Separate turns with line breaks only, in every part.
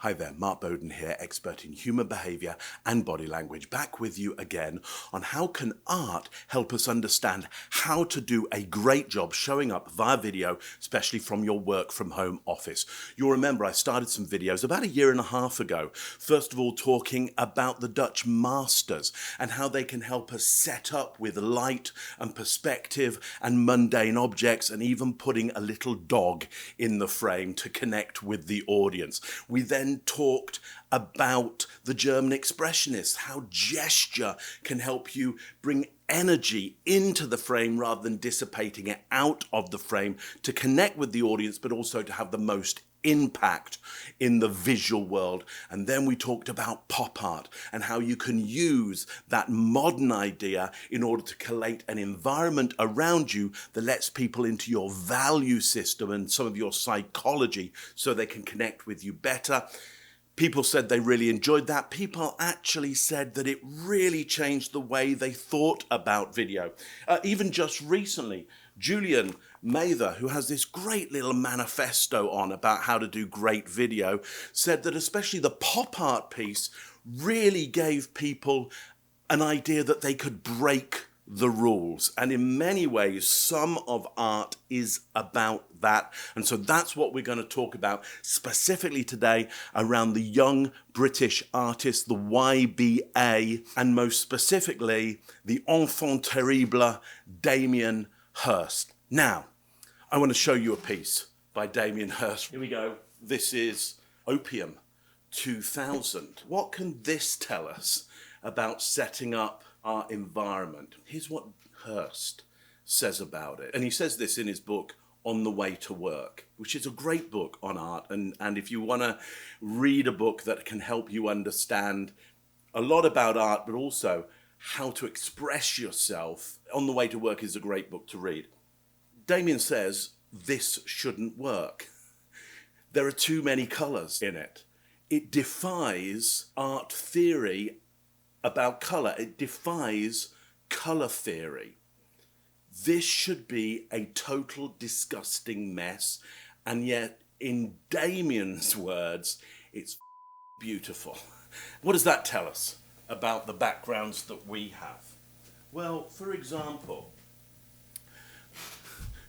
Hi there, Mark Bowden here, expert in human behaviour and body language, back with you again on how can art help us understand how to do a great job showing up via video, especially from your work from home office. You'll remember I started some videos about a year and a half ago, first of all talking about the Dutch masters and how they can help us set up with light and perspective and mundane objects and even putting a little dog in the frame to connect with the audience. We then talked about the German expressionists, how gesture can help you bring energy into the frame rather than dissipating it out of the frame to connect with the audience, but also to have the most impact in the visual world. And then we talked about pop art and how you can use that modern idea in order to collate an environment around you that lets people into your value system and some of your psychology so they can connect with you better. People said they really enjoyed that. People actually said that it really changed the way they thought about video. Even just recently, Julian Mather, who has this great little manifesto on about how to do great video, said that especially the pop art piece really gave people an idea that they could break the rules. And in many ways, some of art is about that. And so that's what we're going to talk about specifically today around the young British artist, the YBA, and most specifically, the enfant terrible Damien Hirst. Now, I want to show you a piece by Damien Hirst. Here we go. This is Opium 2000. What can this tell us about setting up our environment? Here's what Hirst says about it. And he says this in his book, On the Way to Work, which is a great book on art. And if you want to read a book that can help you understand a lot about art, but also how to express yourself, On the Way to Work is a great book to read. Damien says this shouldn't work. There are too many colors in it. It defies art theory about color. It defies color theory. This should be a total disgusting mess, and yet in Damien's words, it's beautiful. What does that tell us about the backgrounds that we have? Well, for example,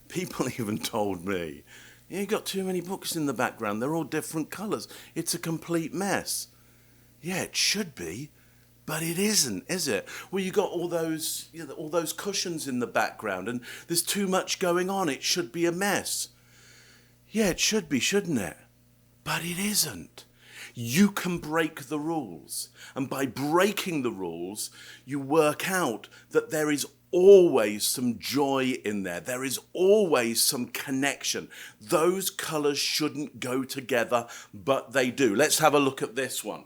people even told me, you've got too many books in the background, they're all different colors, it's a complete mess. Yeah, it should be. But it isn't, is it? Well, you got all those cushions in the background and there's too much going on. It should be a mess. Yeah, it should be, shouldn't it? But it isn't. You can break the rules. And by breaking the rules, you work out that there is always some joy in there. There is always some connection. Those colors shouldn't go together, but they do. Let's have a look at this one.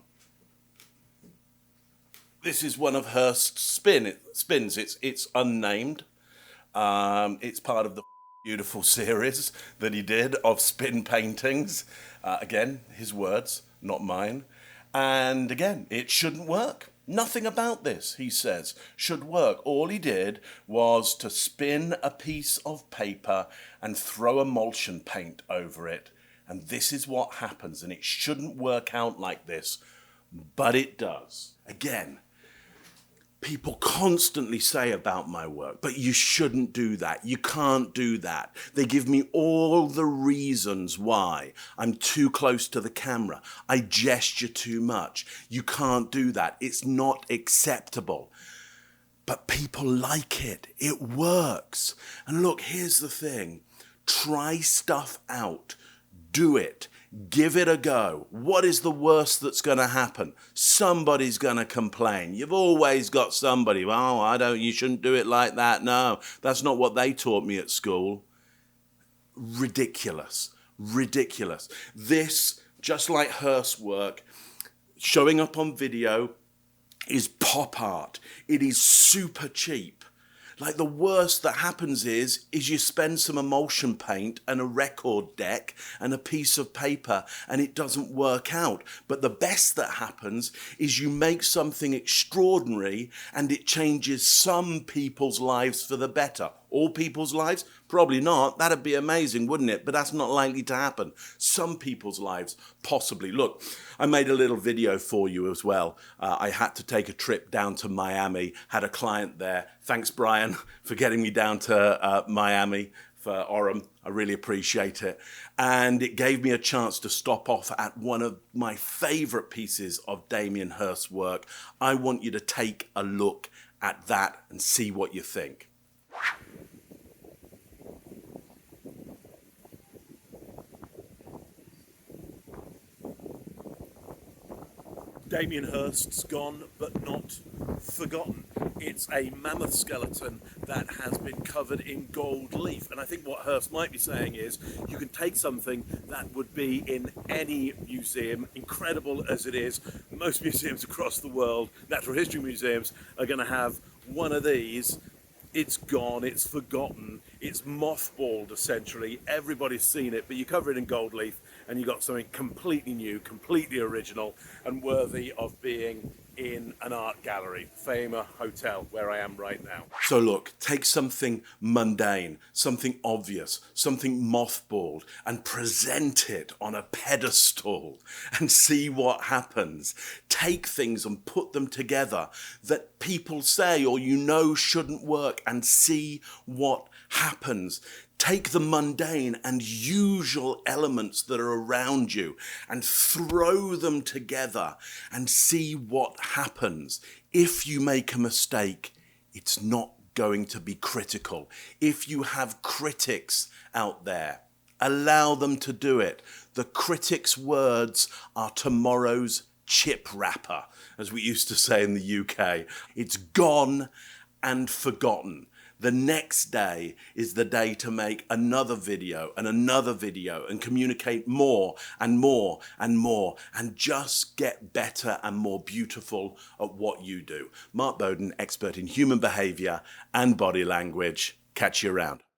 This is one of Hirst's spins. It's unnamed. It's part of the beautiful series that he did of spin paintings. Again, his words, not mine. And again, it shouldn't work. Nothing about this, he says, should work. All he did was to spin a piece of paper and throw emulsion paint over it. And this is what happens. And it shouldn't work out like this, but it does. Again, people constantly say about my work, but you shouldn't do that. You can't do that. They give me all the reasons why. I'm too close to the camera. I gesture too much. You can't do that. It's not acceptable. But people like it. It works. And look, here's the thing. Try stuff out. Do it. Give it a go. What is the worst that's going to happen? Somebody's going to complain. You've always got somebody. Well, you shouldn't do it like that. No, that's not what they taught me at school. Ridiculous. Ridiculous. This, just like Hirst's work, showing up on video is pop art. It is super cheap. Like the worst that happens is you spend some emulsion paint and a record deck and a piece of paper and it doesn't work out. But the best that happens is you make something extraordinary and it changes some people's lives for the better. All people's lives? Probably not. That'd be amazing, wouldn't it? But that's not likely to happen. Some people's lives, possibly. Look, I made a little video for you as well. I had to take a trip down to Miami, had a client there. Thanks, Brian, for getting me down to Miami for Orem. I really appreciate it. And it gave me a chance to stop off at one of my favorite pieces of Damien Hirst's work. I want you to take a look at that and see what you think. Damien Hirst's gone but not forgotten. It's a mammoth skeleton that has been covered in gold leaf. And I think what Hirst might be saying is you can take something that would be in any museum, incredible as it is. Most museums across the world, natural history museums, are going to have one of these. It's gone, it's forgotten, it's mothballed essentially. Everybody's seen it, but you cover it in gold leaf and you got something completely new, completely original and worthy of being in an art gallery, Famer Hotel, where I am right now. So look, take something mundane, something obvious, something mothballed, and present it on a pedestal and see what happens. Take things and put them together that people say or you know shouldn't work and see what happens. Take the mundane and usual elements that are around you and throw them together and see what happens. If you make a mistake, it's not going to be critical. If you have critics out there, allow them to do it. The critics' words are tomorrow's chip wrapper, as we used to say in the UK. It's gone and forgotten. The next day is the day to make another video and communicate more and more and more and just get better and more beautiful at what you do. Mark Bowden, expert in human behavior and body language. Catch you around.